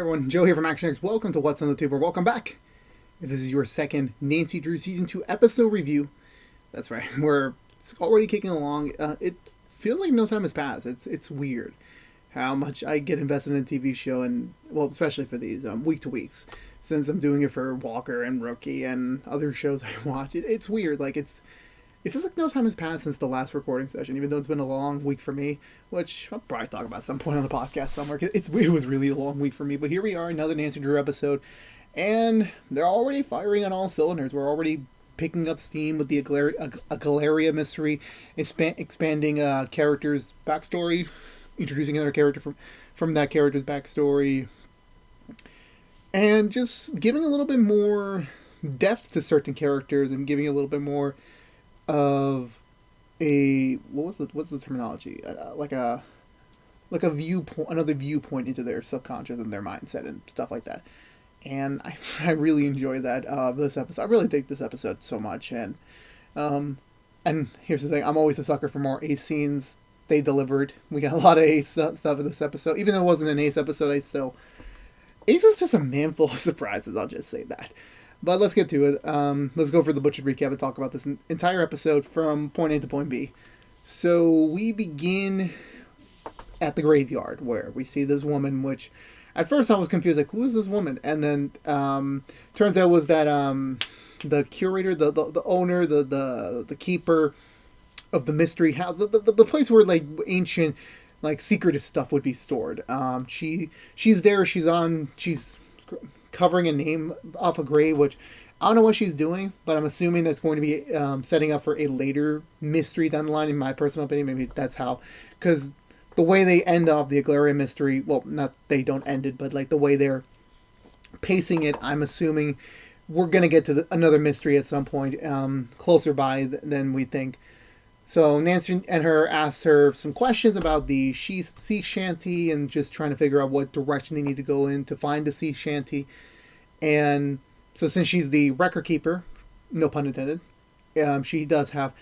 everyone, Joe here from ActionX. Welcome to What's on the Tube, or welcome back. If this is your second Nancy Drew Season 2 episode review, that's right, we're already kicking along. It feels like no time has passed. It's weird how much I get invested in a TV show, and, well, especially for these, week to weeks, since I'm doing it for Walker and Rookie and other shows I watch. It's weird, it feels like no time has passed since the last recording session, even though it's been a long week for me, which I'll probably talk about at some point on the podcast somewhere. It was really a long week for me, but here we are, another Nancy Drew episode, and they're already firing on all cylinders. We're already picking up steam with the Galeria mystery, expanding character's backstory, introducing another character from that character's backstory, and just giving a little bit more depth to certain characters and giving a little bit more of a what's the terminology, like a viewpoint, another viewpoint into their subconscious and their mindset and stuff like that. And I really enjoy that this episode. I really dig this episode so much. And here's the thing, I'm always a sucker for more ace scenes. They delivered. We got a lot of ace stuff in this episode. Even though it wasn't an ace episode, Ace is just a man full of surprises, I'll just say that. But let's get to it. Let's go for the butchered recap and talk about this entire episode from point A to point B. So we begin at the graveyard, where we see this woman, which at first I was confused, like, who is this woman? And then turns out was that the curator, the owner, the keeper of the mystery house, the place where, like, ancient, like, secretive stuff would be stored. She's there, she's covering a name off a grave, which I don't know what she's doing, but I'm assuming that's going to be setting up for a later mystery down the line, in my personal opinion. Maybe that's how, because the way they end off the Aglaria mystery, well, not they don't end it, but like the way they're pacing it, I'm assuming we're going to get to another mystery at some point, closer by than we think. So Nancy and her asks her some questions about the sea shanty and just trying to figure out what direction they need to go in to find the sea shanty. And so since she's the record keeper, no pun intended, she does have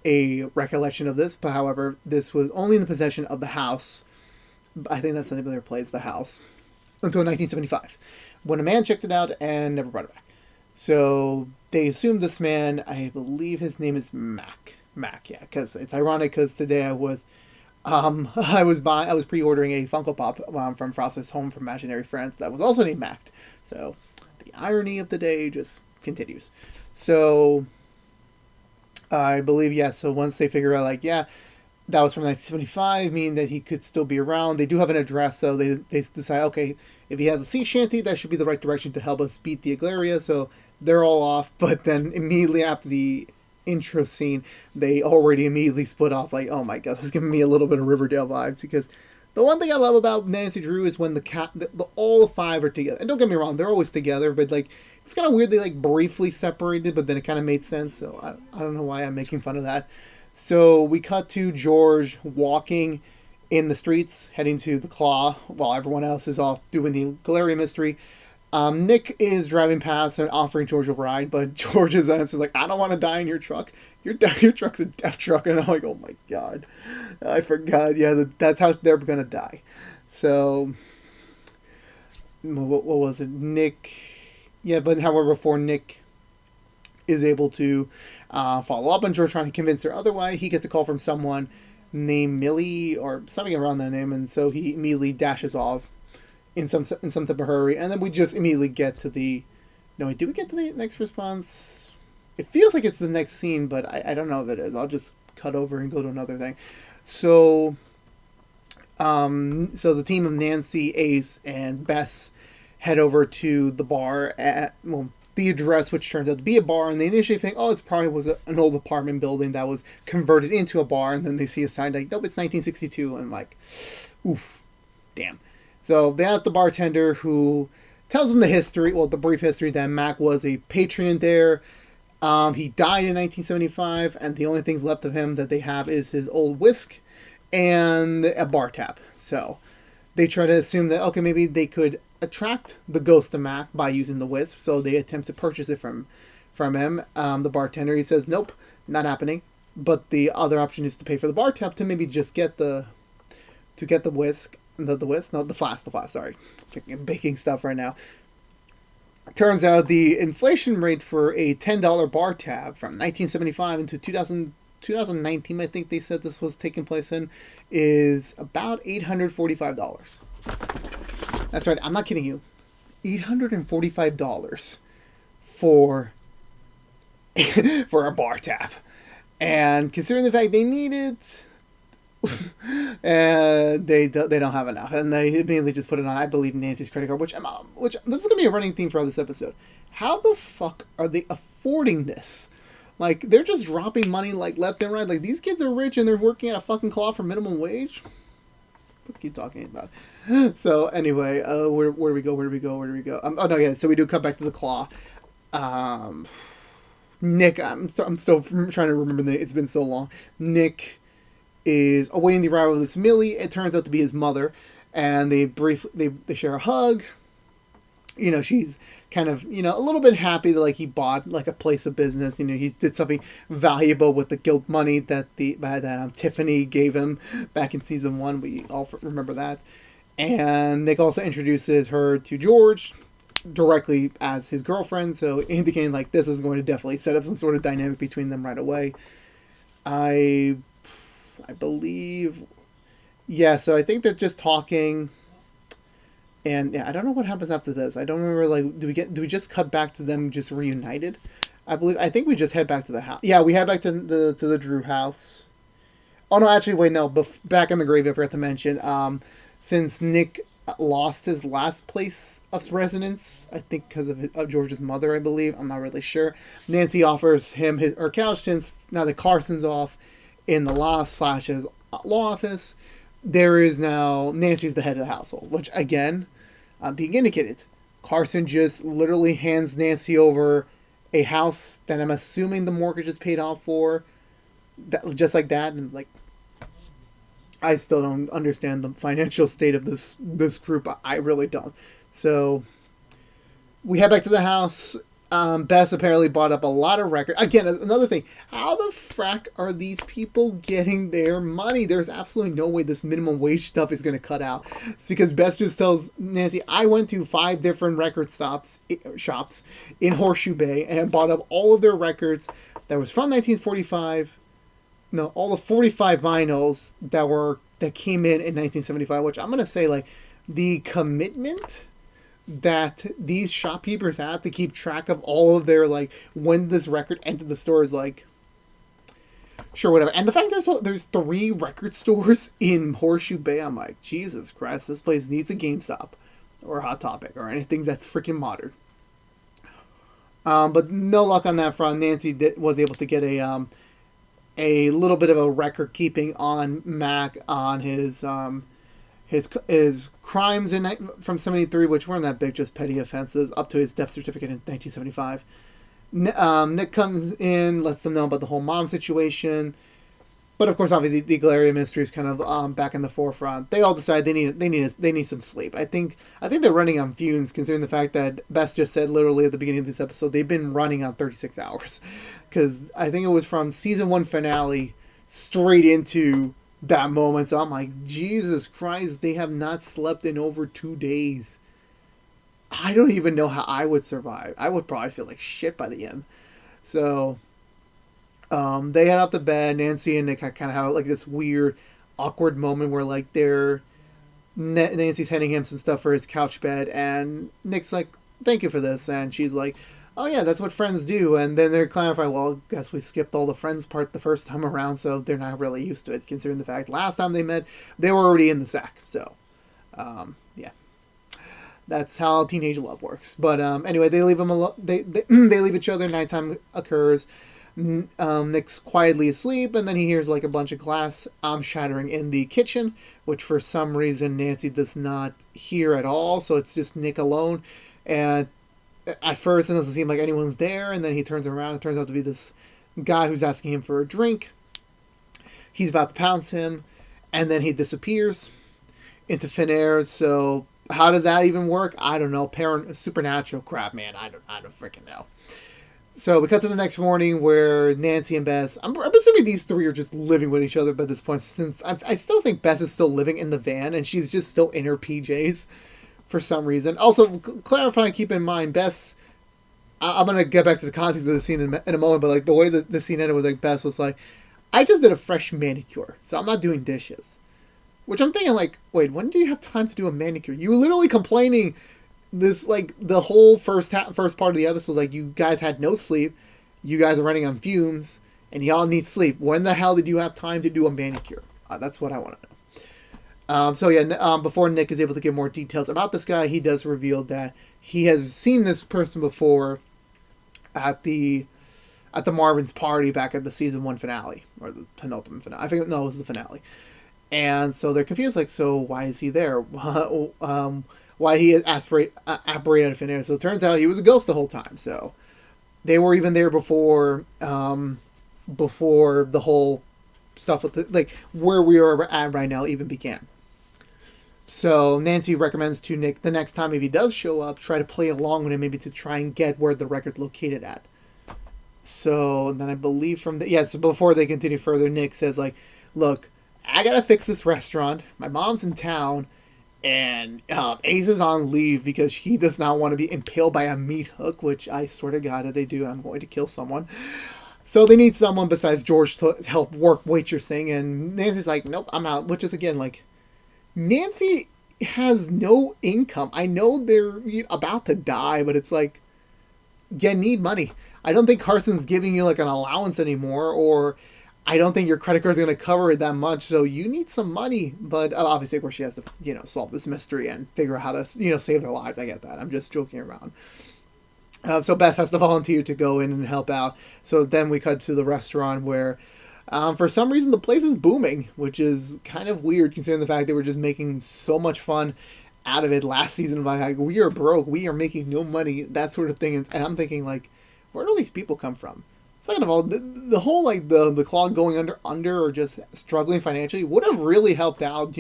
a recollection of this. But however, this was only in the possession of the house. I think that's the name of their place, the house, until 1975, when a man checked it out and never brought it back. So they assumed this man, I believe his name is Mac, yeah, because it's ironic, because today I was pre-ordering a Funko Pop from Frosted Home from Imaginary Friends that was also named Mac. So the irony of the day just continues. So I believe, yeah, so once they figure out, like, yeah, that was from 1975, meaning that he could still be around. They do have an address, so they decide, okay, if he has a sea shanty, that should be the right direction to help us beat the Aglaria. So they're all off, but then immediately after the intro scene, they already immediately split off, like, oh my god, this is giving me a little bit of Riverdale vibes, because the one thing I love about Nancy Drew is when all five are together. And don't get me wrong, they're always together, but, like, it's kind of weird they, like, briefly separated, but then it kind of made sense, so I don't know why I'm making fun of that. So we cut to George walking in the streets, heading to the Claw, while everyone else is off doing the Galeria mystery. Nick is driving past and offering George a ride, but George's answer is like, I don't want to die in your truck. Your truck's a death truck. And I'm like, oh my god, I forgot. Yeah, that's how they're going to die. So, what was it? Nick, yeah, but however, before Nick is able to follow up on George trying to convince her otherwise, he gets a call from someone named Millie, or something around that name, and so he immediately dashes off in some type of hurry, and then we just immediately get to the... No, did we get to the next response? It feels like it's the next scene, but I don't know if it is. I'll just cut over and go to another thing. So the team of Nancy, Ace, and Bess head over to the bar at, well, the address, which turns out to be a bar, and they initially think, oh, it probably was an old apartment building that was converted into a bar, and then they see a sign like, nope, it's 1962, and like, oof, damn. So they ask the bartender, who tells them the history, well, the brief history, that Mac was a patron in there. He died in 1975, and the only things left of him that they have is his old whisk and a bar tab. So they try to assume that, okay, maybe they could attract the ghost of Mac by using the whisk, so they attempt to purchase it from him. The bartender, he says, nope, not happening. But the other option is to pay for the bar tab to maybe just get the whisk. the whisk, no, the flask, sorry, freaking baking stuff right now. Turns out the inflation rate for a $10 bar tab from 1975 into 2019, I think they said this was taking place in, is about $845. That's right, I'm not kidding you. $845 for for a bar tab. And considering the fact they need it, and they don't have enough, and they immediately just put it on, I believe, Nancy's credit card, which this is gonna be a running theme for this episode. How the fuck are they affording this? Like, they're just dropping money like left and right. Like, these kids are rich and they're working at a fucking claw for minimum wage. What are you talking about? So anyway, where do we go? Oh no, yeah. So we do cut back to the claw. Nick, I'm still trying to remember the name. It's been so long. Nick is awaiting the arrival of this Millie. It turns out to be his mother, and they share a hug. You know, she's kind of, you know, a little bit happy that, like, he bought, like, a place of business. You know, he did something valuable with the guilt money that Tiffany gave him back in season 1. We all remember that. And Nick also introduces her to George directly as his girlfriend, so indicating, like, this is going to definitely set up some sort of dynamic between them right away. I believe, yeah, so I think they're just talking, and yeah, I don't know what happens after this. I don't remember, like, do we just cut back to them just reunited? I think we just head back to the house. Yeah, we head back to the Drew house. Oh no, actually, wait, no, back in the grave, I forgot to mention, since Nick lost his last place of residence, I think because of George's mother, I believe. I'm not really sure. Nancy offers him her couch, since now that Carson's off in the loft / his law office. There is now Nancy's the head of the household, which, again, being indicated. Carson just literally hands Nancy over a house that I'm assuming the mortgage is paid off for, just like that, and like, I still don't understand the financial state of this group. I really don't. So we head back to the house. Bess apparently bought up a lot of records. Again, another thing. How the frack are these people getting their money? There's absolutely no way this minimum wage stuff is going to cut out. It's because Bess just tells Nancy, I went to 5 different record shops in Horseshoe Bay and I bought up all of their records that was from 1945. No, all the 45 vinyls that came in 1975, which I'm going to say, like, the commitment that these shopkeepers had to keep track of all of their, like, when this record entered the store is, like, sure, whatever. And the fact there's 3 record stores in Horseshoe Bay, I'm like, Jesus Christ, this place needs a GameStop or a Hot Topic or anything that's freaking modern. But no luck on that front. Nancy was able to get a little bit of a record keeping on Mac on his crimes from 73, which weren't that big, just petty offenses, up to his death certificate in 1975. Nick comes in, lets them know about the whole mom situation, but of course, obviously, the Glaria mystery is kind of back in the forefront. They all decide they need some sleep. I think they're running on fumes, considering the fact that Bess just said literally at the beginning of this episode they've been running on 36 hours, because I think it was from season 1 finale straight into that moment. So I'm like, Jesus Christ, they have not slept in over 2 days. I don't even know how I would survive. I would probably feel like shit by the end. So they head off to bed. Nancy and Nick kind of have like this weird, awkward moment where, like, Nancy's handing him some stuff for his couch bed, and Nick's like, thank you for this, and she's like, oh yeah, that's what friends do. And then they're clarifying, well, I guess we skipped all the friends part the first time around, so they're not really used to it, considering the fact last time they met, they were already in the sack. So, yeah. That's how teenage love works. But anyway, they leave them alone. They leave each other. Nighttime occurs. Nick's quietly asleep, and then he hears like a bunch of glass shattering in the kitchen, which for some reason Nancy does not hear at all. So it's just Nick alone. And at first it doesn't seem like anyone's there, and then he turns around. It turns out to be this guy who's asking him for a drink. He's about to pounce him, and then he disappears into thin air. So how does that even work? I don't know. Supernatural crap, man. I don't freaking know. So we cut to the next morning where Nancy and Bess. I'm assuming these three are just living with each other by this point, since I still think Bess is still living in the van and she's just still in her PJs for some reason. Also, clarifying, keep in mind, Bess. I'm gonna get back to the context of the scene in a moment, but like the way that the scene ended was like Bess was like, "I just did a fresh manicure, so I'm not doing dishes." Which I'm thinking like, wait, when do you have time to do a manicure? You were literally complaining this like the whole first part of the episode, like you guys had no sleep, you guys are running on fumes, and y'all need sleep. When the hell did you have time to do a manicure? That's what I want to know. So yeah, before Nick is able to give more details about this guy, he does reveal that he has seen this person before at the Marvin's party back at the season 1 finale or the penultimate finale. I think no, it was the finale. And so they're confused, like, so why is he there? Why he apparate out of thin air? So it turns out he was a ghost the whole time. So they were even there before the whole stuff with like where we are at right now even began. So Nancy recommends to Nick the next time if he does show up, try to play along with him, maybe to try and get where the record's located at. So then I believe from so before they continue further, Nick says like, look, I gotta fix this restaurant. My mom's in town, and Ace is on leave because he does not want to be impaled by a meat hook, which I swear to God, if they do, I'm going to kill someone. So they need someone besides George to help work waitressing, and Nancy's like, nope, I'm out. Which is again like, Nancy has no income. I know they're about to die, but it's like, you need money. I don't think Carson's giving you like an allowance anymore, or I don't think your credit card is going to cover it that much. So you need some money. But obviously, of course, she has to solve this mystery and figure out how to save their lives. I get that. I'm just joking around. So Bess has to volunteer to go in and help out. So then we cut to the restaurant where, for some reason, the place is booming, which is kind of weird considering the fact they were just making so much fun out of it last season. Like, we are broke, we are making no money, that sort of thing. And I'm thinking, like, where do all these people come from? Second of all, the whole, like, the clog going under or just struggling financially would have really helped out,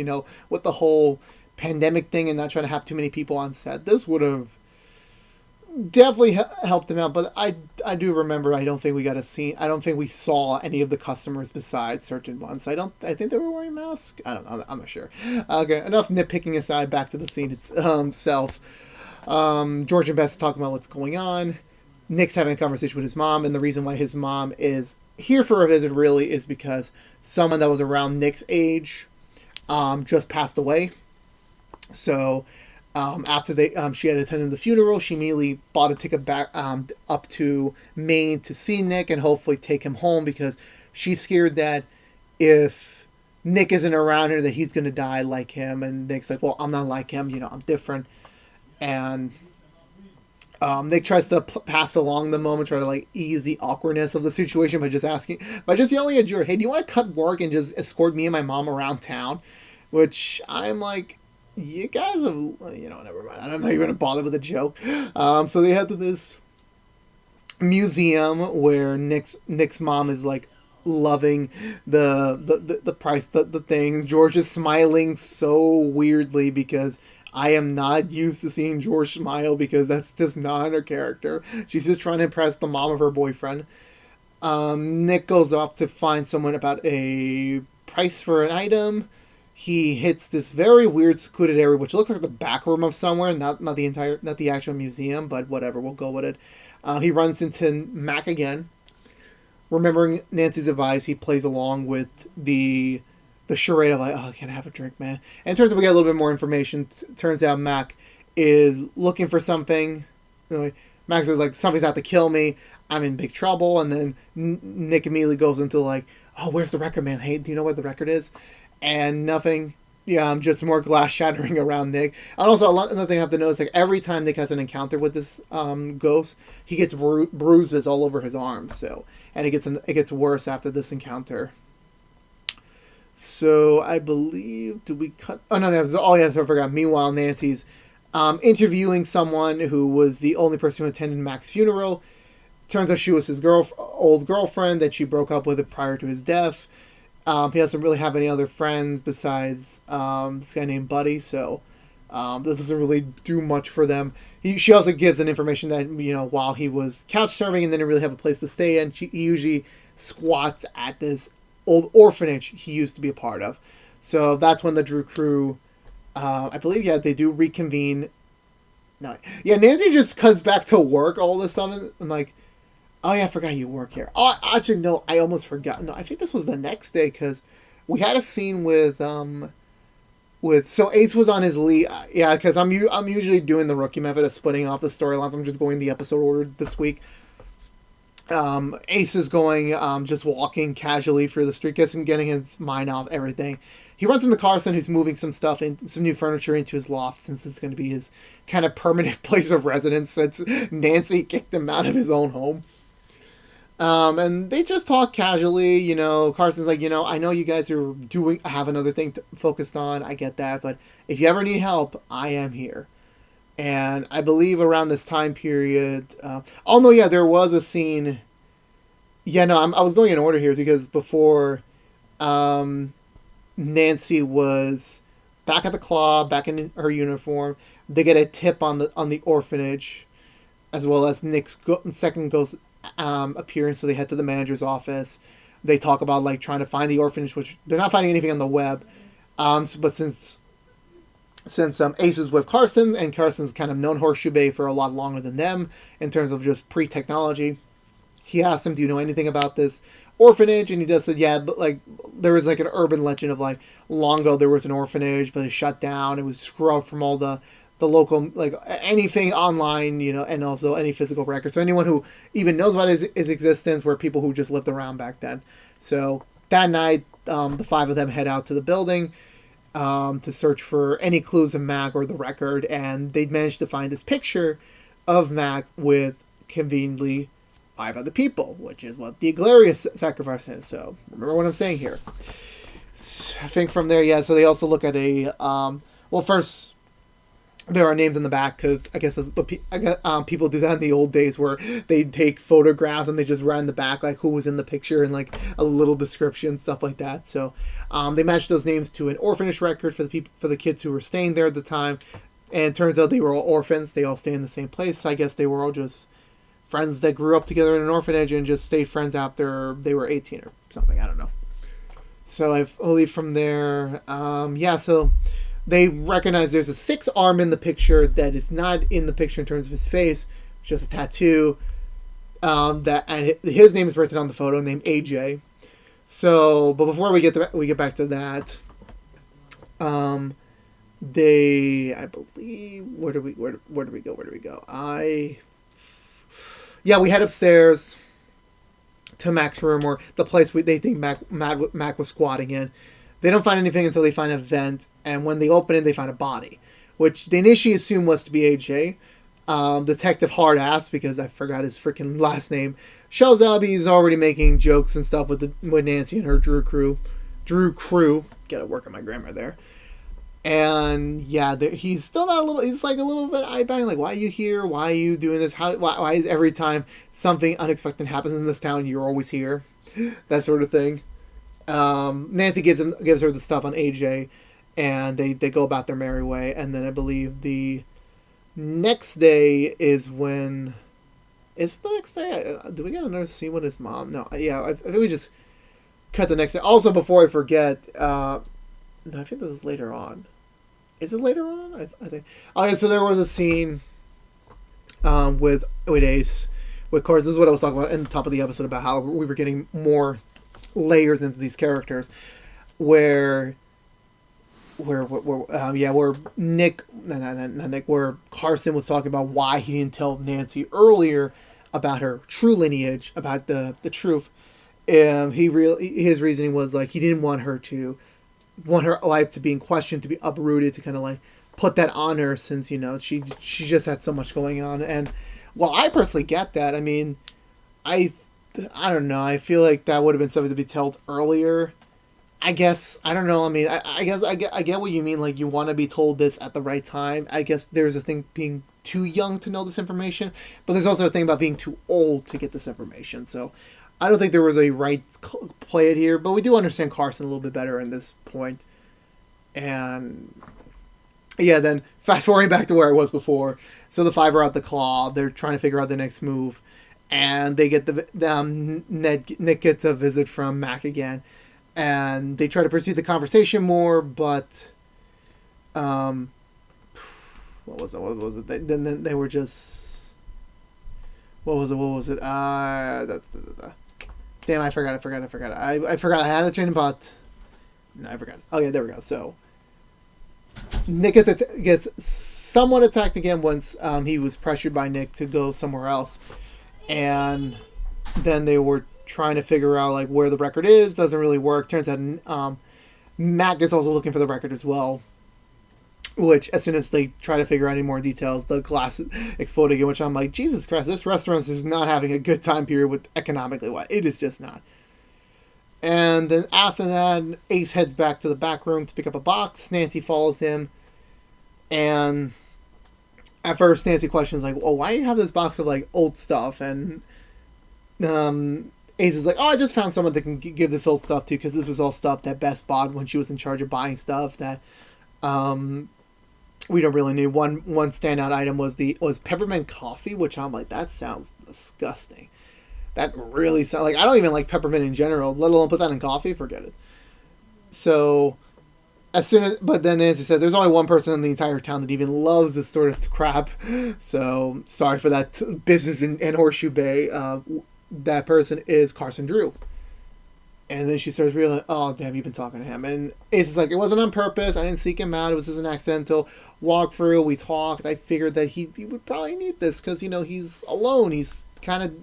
with the whole pandemic thing and not trying to have too many people on set. This would have definitely helped them out, but I do remember I don't think we saw any of the customers besides certain ones. I think they were wearing masks. I don't know. I'm not sure. Okay, enough nitpicking aside. Back to the scene itself. George and Bess talking about what's going on. Nick's having a conversation with his mom, and the reason why his mom is here for a visit really is because someone that was around Nick's age just passed away. So after she had attended the funeral, she immediately bought a ticket back up to Maine to see Nick and hopefully take him home, because she's scared that if Nick isn't around her that he's going to die like him. And Nick's like, well, I'm not like him, I'm different. And Nick tries to pass along the moment, try to like ease the awkwardness of the situation by just yelling at George, hey, do you want to cut work and just escort me and my mom around town? Which I'm like, you guys have, never mind. I'm not even going to bother with a joke. So they head to this museum where Nick's mom is like loving the price, the things. George is smiling so weirdly because I am not used to seeing George smile, because that's just not her character. She's just trying to impress the mom of her boyfriend. Nick goes off to find someone about a price for an item. He hits this very weird secluded area, which looks like the back room of somewhere, not the actual museum, but whatever, we'll go with it. He runs into Mac again. Remembering Nancy's advice, he plays along with the charade of like, oh, can I have a drink, man? And it turns out we get a little bit more information. Turns out Mac is looking for something. Mac says like, something's out to kill me. I'm in big trouble. And then Nick immediately goes into like, oh, where's the record, man? Hey, do you know where the record is? And nothing. Yeah, just more glass shattering around Nick. And also, another thing I have to notice, like every time Nick has an encounter with this ghost, he gets bruises all over his arms. So, and it gets worse after this encounter. So I believe, did we cut? Oh no, I forgot. Meanwhile, Nancy's interviewing someone who was the only person who attended Mac's funeral. Turns out she was his old girlfriend that she broke up with prior to his death. He doesn't really have any other friends besides this guy named Buddy. So This doesn't really do much for them. She also gives an information that, while he was couch surfing and didn't really have a place to stay in, he usually squats at this old orphanage he used to be a part of. So that's when the Drew crew, I believe, yeah, they do reconvene. No, yeah, Nancy just comes back to work all of a sudden. I'm like, oh yeah, I forgot you work here. Oh, actually, no, I almost forgot. No, I think this was the next day because we had a scene with so Ace was on his lead. Yeah, because I'm usually doing the rookie method of splitting off the storylines. I'm just going the episode order this week. Ace is going, just walking casually through the street, getting his mind off everything. He runs into Carson, who's moving some stuff and some new furniture into his loft, since it's going to be his kind of permanent place of residence since Nancy kicked him out of his own home. And they just talk casually. Carson's like, I know you guys are have another thing focused on. I get that, but if you ever need help, I am here. And I believe around this time period, oh no, yeah, there was a scene. Yeah, no, I was going in order here because before, Nancy was back at the club, back in her uniform. They get a tip on the orphanage, as well as Nick's second ghost appearance. So they head to the manager's office. They talk about like trying to find the orphanage, which they're not finding anything on the web. But since Ace is with Carson, and Carson's kind of known Horseshoe Bay for a lot longer than them in terms of just pre-technology, he asks him, "Do you know anything about this orphanage?" And he does say, "Yeah, but like there was like an urban legend of like long ago there was an orphanage, but it shut down. It was scrubbed from all the local, like anything online, and also any physical records. So anyone who even knows about his existence were people who just lived around back then." So that night, the five of them head out to the building to search for any clues of Mac or the record, and they managed to find this picture of Mac with conveniently five other people, which is what the Iglesias sacrifice is. So remember what I'm saying here. I think from there, yeah. So they also look at a well, first there are names in the back because I guess people do that in the old days where they take photographs and they just write in the back like who was in the picture and like a little description, stuff like that. So they matched those names to an orphanage record for the kids who were staying there at the time, and it turns out they were all orphans. They all stay in the same place. So I guess they were all just friends that grew up together in an orphanage and just stayed friends after they were 18 or something. I don't know. So I believe from there, yeah. So they recognize there's a 6 arm in the picture that is not in the picture in terms of his face, just a tattoo. That and his name is written on the photo, named AJ. So, but before we get back to that, they, I believe, where do we go? Yeah, we head upstairs to Mac's room, or the place they think Mac was squatting in. They don't find anything until they find a vent, and when they open it, they find a body, which they initially assumed was to be AJ. Detective Hard Ass, because I forgot his freaking last name, shows up. He's already making jokes and stuff with Nancy and her Drew crew. Gotta work on my grammar there. And yeah, he's still not a little. He's like a little bit eye-batting. Like, why are you here? Why are you doing this? Why is every time something unexpected happens in this town, you're always here? That sort of thing. Nancy gives her the stuff on AJ, and they go about their merry way. And then I believe the next day is when. Is the next day? Do we get another scene with his mom? No. Yeah, I think we just cut the next day. Also, before I forget, no, I think this is later on. Is it later on? I think. Okay, so there was a scene with Ace. Of course, this is what I was talking about in the top of the episode about how we were getting more layers into these characters, where Nick, not Nick, where Carson was talking about why he didn't tell Nancy earlier about her true lineage, about the truth. His reasoning was like he didn't want her life to be in question, to be uprooted, to kind of like put that on her, since she just had so much going on. And well, I personally get that. I mean, I don't know. I feel like that would have been something to be told earlier. I guess I don't know. I mean, I guess I get what you mean. Like, you want to be told this at the right time. I guess there's a thing being too young to know this information, but there's also a thing about being too old to get this information. So I don't think there was a right play it here, but we do understand Carson a little bit better in this point. And Yeah, then fast forwarding back to where I was before. So the five are at the claw. They're trying to figure out their next move, and they get Nick gets a visit from Mac again, and they try to pursue the conversation more, but um, what was it? What was it? Then they were just what was it? What was it? Damn, I forgot. I forgot. I had a train of thought. No, I forgot. Oh yeah, there we go. So Nick gets somewhat attacked again once he was pressured by Nick to go somewhere else, and then they were trying to figure out like where the record is. Doesn't really work. Turns out Mac is also looking for the record as well. Which, as soon as they try to figure out any more details, the glass exploded again. Which I'm like, Jesus Christ, this restaurant is not having a good time period with economically what it is just not. And then after that, Ace heads back to the back room to pick up a box. Nancy follows him, and at first Nancy questions like, "Oh, why do you have this box of like old stuff?" And Ace is like, "Oh, I just found someone that can give this old stuff to because this was all stuff that Bess bought when she was in charge of buying stuff that we don't really need." One standout item was peppermint coffee, which I'm like, that sounds disgusting. That really sounds like I don't even like peppermint in general, let alone put that in coffee. Forget it. So but then Nancy said, "There's only one person in the entire town that even loves this sort of crap." So sorry for that business in Horseshoe Bay. That person is Carson Drew. And then she starts realizing, oh, damn, you've been talking to him. And Ace is like, it wasn't on purpose. I didn't seek him out. It was just an accidental walkthrough. We talked. I figured that he would probably need this because, he's alone. He's kind of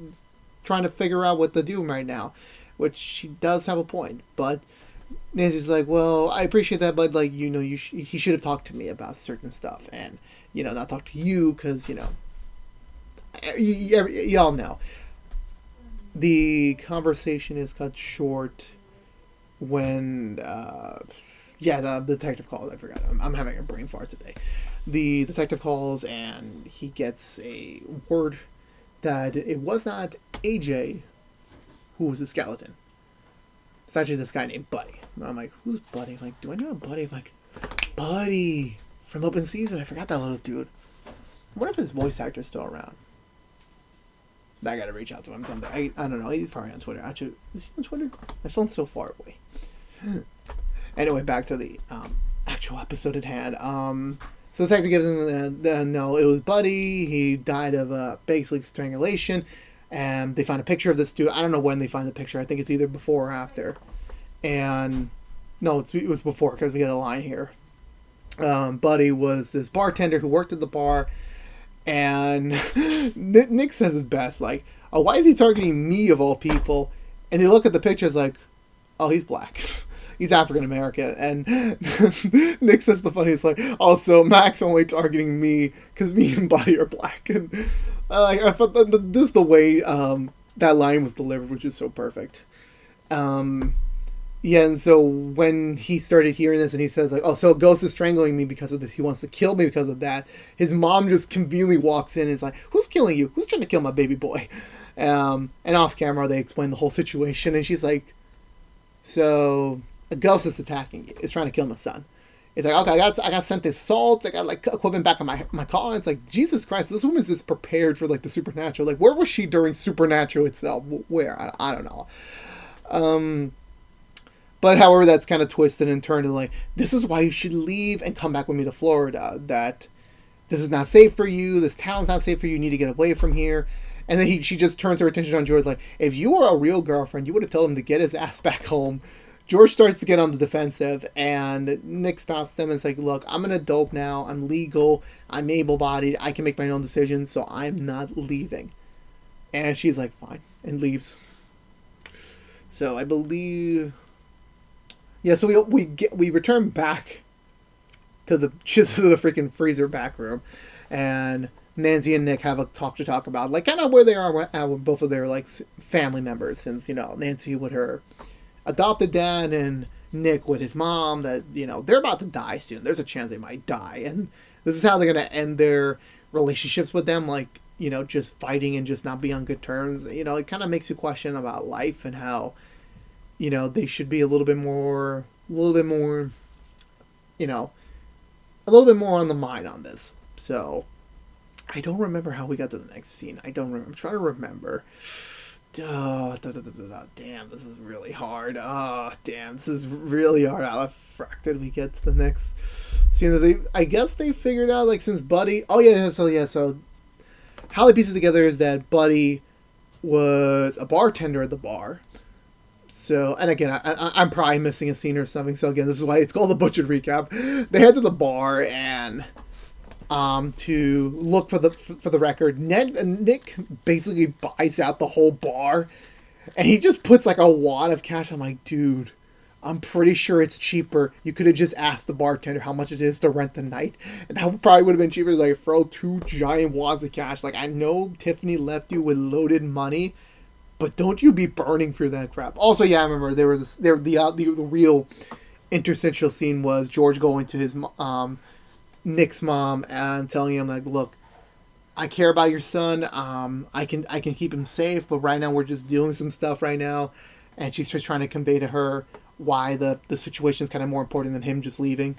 trying to figure out what to do right now, which she does have a point. But Nancy's like, well, I appreciate that, but, like, he should have talked to me about certain stuff and, not talk to you because, y'all know. The conversation is cut short when, the detective calls. I forgot. I'm having a brain fart today. The detective calls and he gets a word that it was not AJ who was the skeleton. It's actually this guy named Buddy. I'm like, who's Buddy? I'm like, do I know a Buddy? I'm like, Buddy from Open Season. I forgot that little dude. I wonder if his voice actor's still around. I gotta reach out to him someday. I don't know. He's probably on Twitter. Actually, is he on Twitter? My phone's so far away. Anyway, back to the actual episode at hand. So the detective gives him no, it was Buddy. He died of basically strangulation. And they find a picture of this dude. I don't know when they find the picture. I think it's either before or after. And no, it was before because we get a line here. Buddy was this bartender who worked at the bar. And Nick says it best, like, oh, why is he targeting me of all people? And they look at the pictures like, oh, he's black. He's African American. And Nick says the funniest, like, also, Mac's only targeting me because me and Buddy are black. And I thought this the way that line was delivered, which is so perfect. Yeah, and so when he started hearing this and he says, like, oh, so Ghost is strangling me because of this. He wants to kill me because of that. His mom just conveniently walks in and is like, who's killing you? Who's trying to kill my baby boy? And off camera, they explain the whole situation. And she's like, so a ghost is attacking you. It's trying to kill my son. It's like, okay, I got sent this salt. I got, like, equipment back on my car. And it's like, Jesus Christ, this woman's just prepared for, like, the supernatural. Like, where was she during Supernatural itself? Where? I don't know. But however, that's kind of twisted and turned to like, this is why you should leave and come back with me to Florida. That this is not safe for you. This town's not safe for you. You need to get away from here. And then she just turns her attention on George like, if you were a real girlfriend, you would have told him to get his ass back home. George starts to get on the defensive and Nick stops them and is like, look, I'm an adult now. I'm legal. I'm able-bodied. I can make my own decisions, so I'm not leaving. And she's like, fine, and leaves. So I believe... Yeah, so we return back to the freaking freezer back room, and Nancy and Nick have a talk about like kind of where they are with both of their like family members, since Nancy with her adopted dad and Nick with his mom that they're about to die soon. There's a chance they might die, and this is how they're gonna end their relationships with them, like just fighting and just not being on good terms. It kind of makes you question about life and how. They should be a little bit more, a little bit more on the mind on this. So I don't remember how we got to the next scene. I don't remember. I'm trying to remember. Damn, this is really hard. Damn, this is really hard. How the frack did we get to the next scene? That I guess they figured out, like, since Buddy. Oh yeah, so how they piece it together is that Buddy was a bartender at the bar. So, and again, I'm probably missing a scene or something. So again, this is why it's called the Butchered Recap. They head to the bar and to look for the record. Nick basically buys out the whole bar, and he just puts like a wad of cash. I'm like, dude, I'm pretty sure it's cheaper. You could have just asked the bartender how much it is to rent the night, and that probably would have been cheaper. Like, throw 2 giant wads of cash. Like, I know Tiffany left you with loaded money, but don't you be burning through that crap. Also, yeah, I remember the real interstitial scene was George going to his Nick's mom and telling him, like, look, I care about your son. I can keep him safe, but right now we're just doing some stuff right now, and she's just trying to convey to her why the situation is kind of more important than him just leaving,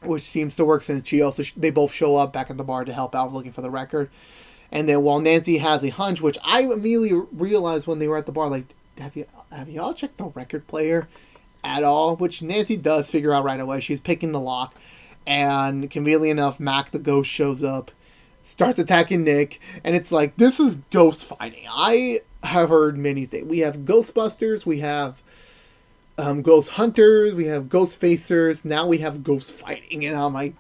which seems to work since they both show up back at the bar to help out looking for the record. And then while Nancy has a hunch, which I immediately realized when they were at the bar, like, have y'all checked the record player at all? Which Nancy does figure out right away. She's picking the lock, and conveniently enough, Mac the ghost shows up, starts attacking Nick, and it's like, this is Ghostfighting. I have heard many things. We have Ghostbusters, we have Ghost Hunters, we have Ghost Facers, now we have Ghostfighting, and I'm like,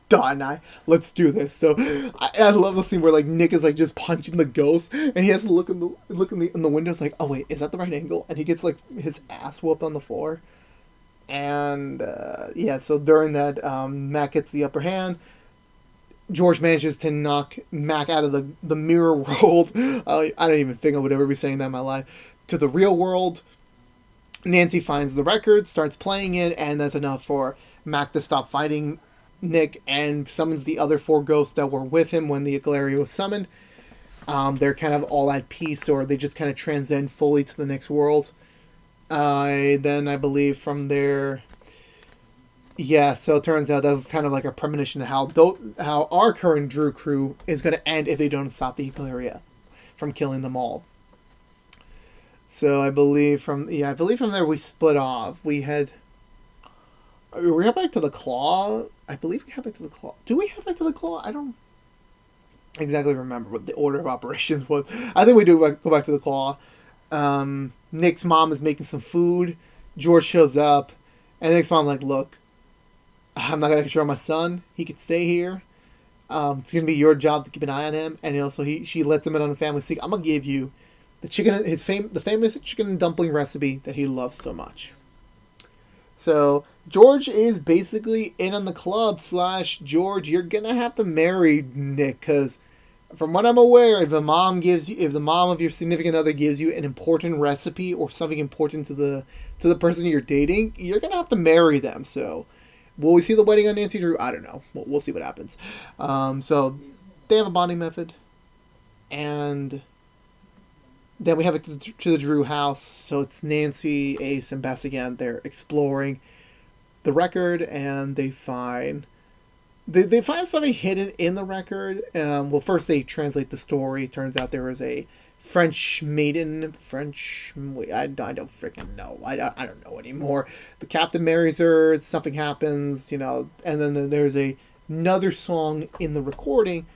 done. Let's do this. So I love the scene where, like, Nick is like just punching the ghost, and he has to look in the window. It's like, oh wait, is that the right angle? And he gets like his ass whooped on the floor. And yeah, so during that, Mac gets the upper hand. George manages to knock Mac out of the mirror world. I don't even think I would ever be saying that in my life. To the real world. Nancy finds the record, starts playing it, and that's enough for Mac to stop fighting Nick and summons the other 4 ghosts that were with him when the Eclaria was summoned. They're kind of all at peace, or they just kind of transcend fully to the next world. Then I believe from there, yeah, so it turns out that was kind of like a premonition of how our current Drew crew is going to end if they don't stop the Eclaria from killing them all. So I believe from there we split off. We got back to the Claw. I believe we got back to the Claw. Do we head back to the Claw? I don't exactly remember what the order of operations was. I think we do go back to the Claw. Nick's mom is making some food. George shows up, and Nick's mom like, look, I'm not gonna control my son. He could stay here. It's gonna be your job to keep an eye on him. And also, she lets him in on the family secret. I'm gonna give you the famous chicken and dumpling recipe that he loves so much. So George is basically in on the club. / George, you're gonna have to marry Nick, because from what I'm aware, if the mom of your significant other gives you an important recipe or something important to the person you're dating, you're gonna have to marry them. So will we see the wedding on Nancy Drew? I don't know. We'll see what happens. So they have a bonding method, and then we have it to the Drew house. So it's Nancy, Ace, and Bess again. They're exploring the record, and they find something hidden in the record. Well, first they translate the story. Turns out there was a French maiden. I don't freaking know. I don't know anymore. The captain marries her. Something happens, and then there's another song in the recording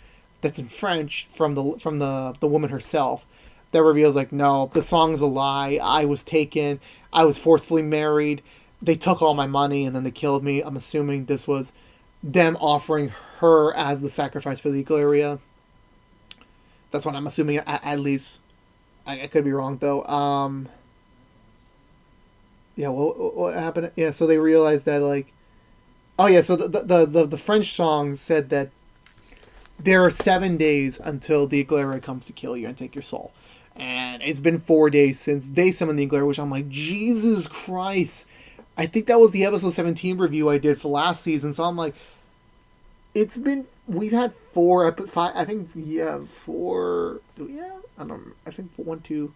that's in French from the woman herself. That reveals, like, no, the song's a lie. I was taken. I was forcefully married. They took all my money and then they killed me. I'm assuming this was them offering her as the sacrifice for the Eclaria. That's what I'm assuming, at least. I could be wrong, though. Yeah, what happened? Yeah, so they realized that, like... Oh, yeah, so the French song said that there are 7 days until the Eclaria comes to kill you and take your soul. And it's been 4 days since they summoned the Eclaria, which I'm like, Jesus Christ. I think that was the episode 17 review I did for last season. So I'm like, we've had 5, I think, yeah, 4, do we have? I don't know. I think 1, 2,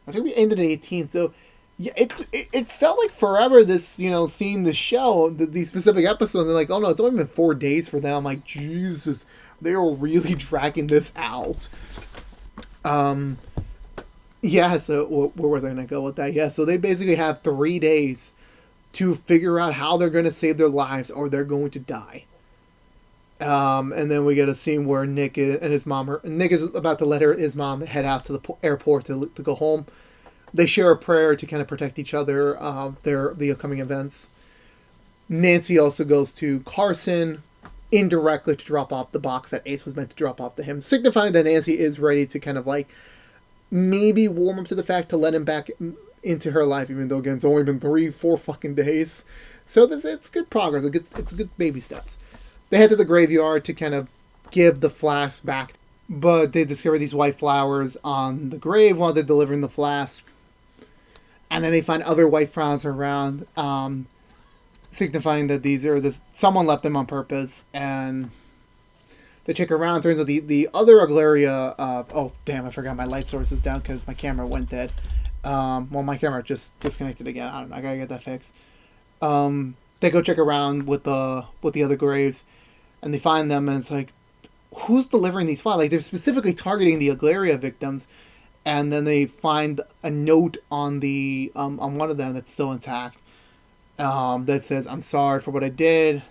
I think we ended at 18. So Yeah, it felt like forever. This, seeing the show, these specific episodes, and like, oh no, it's only been 4 days for them. I'm like, Jesus, they were really dragging this out. Um, yeah. So where was I gonna go with that? Yeah. So they basically have 3 days to figure out how they're gonna save their lives, or they're going to die. And then we get a scene where and his mom Nick is about to let his mom head out to the airport to go home. They share a prayer to kind of protect each other. The upcoming events. Nancy also goes to Carson indirectly to drop off the box that Ace was meant to drop off to him, signifying that Nancy is ready to kind of like maybe warm up to the fact to let him back into her life, even though again it's only been 3-4 fucking days. So it's good progress. It's good baby steps. They head to the graveyard to kind of give the flask back, but they discover these white flowers on the grave while they're delivering the flask. And then they find other white flowers around, signifying that someone left them on purpose. And they check around. Turns out the other Aglaria. Oh damn! I forgot my light source is down because my camera went dead. My camera just disconnected again. I don't know. I gotta get that fixed. They go check around with the other graves, and they find them, and it's like, who's delivering these files? Like they're specifically targeting the Aglaria victims. And then they find a note on on one of them that's still intact, that says, "I'm sorry for what I did,"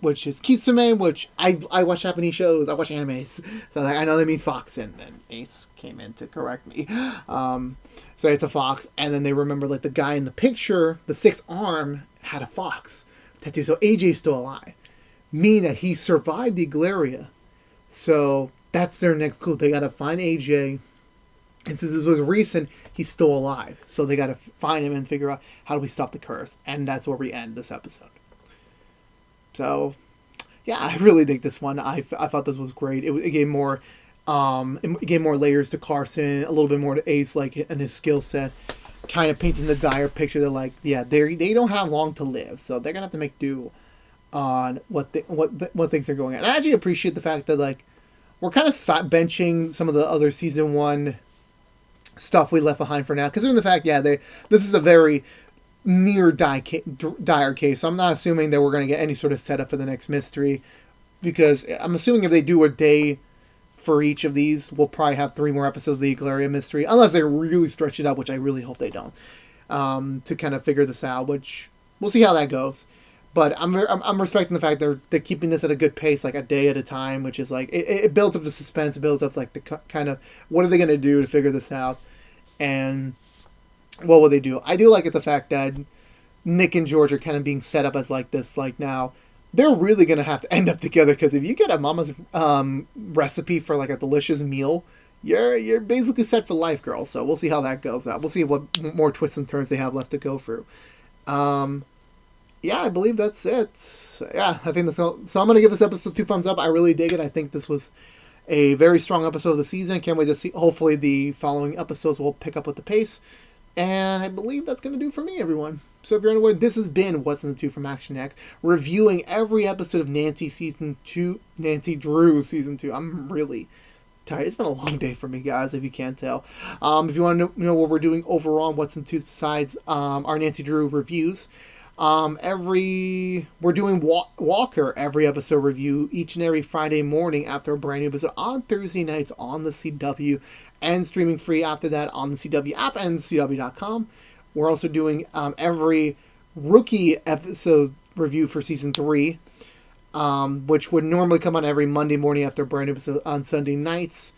which is Kitsume, which I watch Japanese shows, I watch animes, so I know that means fox, and Ace came in to correct me. So it's a fox, and then they remember like the guy in the picture, the sixth arm had a fox tattoo, so AJ's still alive, meaning that he survived the Aglaria. So that's their next clue. They gotta find AJ. And since this was recent, he's still alive. So they got to find him and figure out how do we stop the curse. And that's where we end this episode. So, yeah, I really dig this one. I thought this was great. It gave more, layers to Carson, a little bit more to Ace, like, and his skill set, kind of painting the dire picture. They're like, yeah, they don't have long to live, so they're gonna have to make do on what things are going on. And I actually appreciate the fact that like we're kind of benching some of the other season one stuff we left behind for now, considering the fact, this is a very near dire case, so I'm not assuming that we're going to get any sort of setup for the next mystery, because I'm assuming if they do a day for each of these, we'll probably have 3 more episodes of the Aglaria mystery, unless they really stretch it out, which I really hope they don't, to kind of figure this out, which we'll see how that goes. But I'm respecting the fact they're keeping this at a good pace, like a day at a time, which is like it builds up the suspense, it builds up like the kind of what are they going to do to figure this out, and what will they do? I do like it the fact that Nick and George are kind of being set up as like this, like now they're really going to have to end up together, because if you get a mama's recipe for like a delicious meal, you're basically set for life, girl. So we'll see how that goes out. We'll see what more twists and turns they have left to go through. Yeah, I believe that's it. Yeah, I think that's all. So I'm going to give this episode 2 thumbs up. I really dig it. I think this was a very strong episode of the season. Can't wait to see. Hopefully the following episodes will pick up with the pace. And I believe that's going to do for me, everyone. So if you're unaware, this has been What's in the Tube from ActionX, reviewing every episode of Nancy Drew Season 2. I'm really tired. It's been a long day for me, guys, if you can't tell. If you want to know what we're doing overall on What's in the Tube besides our Nancy Drew reviews, we're doing Walker every episode review each and every Friday morning after a brand new episode on Thursday nights on the CW, and streaming free after that on the CW app and CW.com. We're also doing every rookie episode review for season 3, which would normally come on every Monday morning after a brand new episode on Sunday nights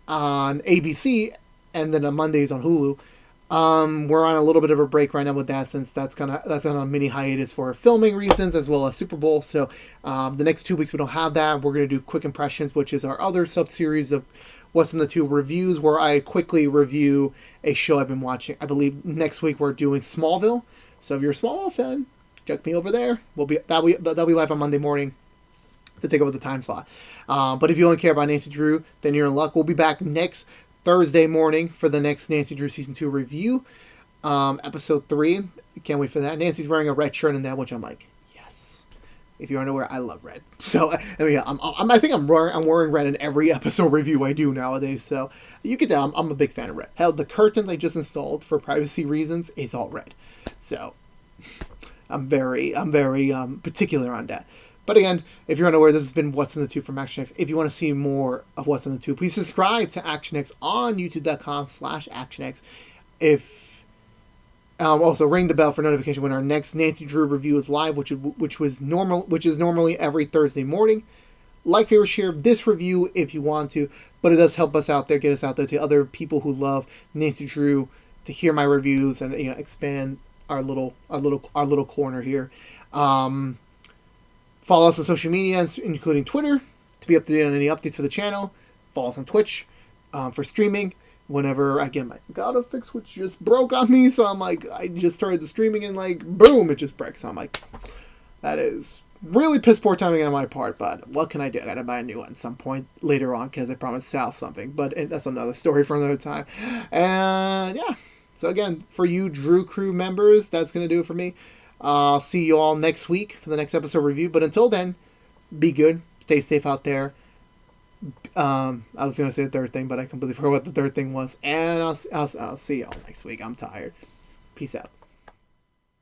on ABC, and then on Mondays on Hulu. We're on a little bit of a break right now with that, since that's on a mini hiatus for filming reasons as well as Super Bowl. So the next 2 weeks we don't have that. We're going to do Quick Impressions, which is our other sub-series of What's in the Tube reviews, where I quickly review a show I've been watching. I believe next week we're doing Smallville. So if you're a Smallville fan, check me over there. That'll be live on Monday morning to take over the time slot. But if you only care about Nancy Drew, then you're in luck. We'll be back next Thursday morning for the next Nancy Drew Season 2 review. Episode 3. Can't wait for that. Nancy's wearing a red shirt in that, which I'm like, yes. If you're unaware, I love red. So I mean, I think I'm wearing red in every episode review I do nowadays. So you can tell I'm a big fan of red. Hell, the curtains I just installed for privacy reasons is all red. So I'm very particular on that. But again, if you're unaware, this has been What's in the Tube from ActionX. If you want to see more of What's in the Tube, please subscribe to ActionX on youtube.com/ActionX. If also ring the bell for notification when our next Nancy Drew review is live, which is normally every Thursday morning. Like, favorite, share this review if you want to, but it does help us out there, get us out there to other people who love Nancy Drew to hear my reviews and expand our little corner here. Follow us on social media, including Twitter, to be up to date on any updates for the channel. Follow us on Twitch for streaming. Whenever I get my God fix, which just broke on me, so I'm like, I just started the streaming and like, boom, it just breaks. So I'm like, that is really piss poor timing on my part, but what can I do? I gotta buy a new one at some point later on because I promised Sal something, but that's another story for another time. And yeah, so again, for you Drew Crew members, that's gonna do it for me. I'll see you all next week for the next episode review. But until then, be good. Stay safe out there. I was going to say the third thing, but I completely forgot what the third thing was. And I'll see y'all next week. I'm tired. Peace out.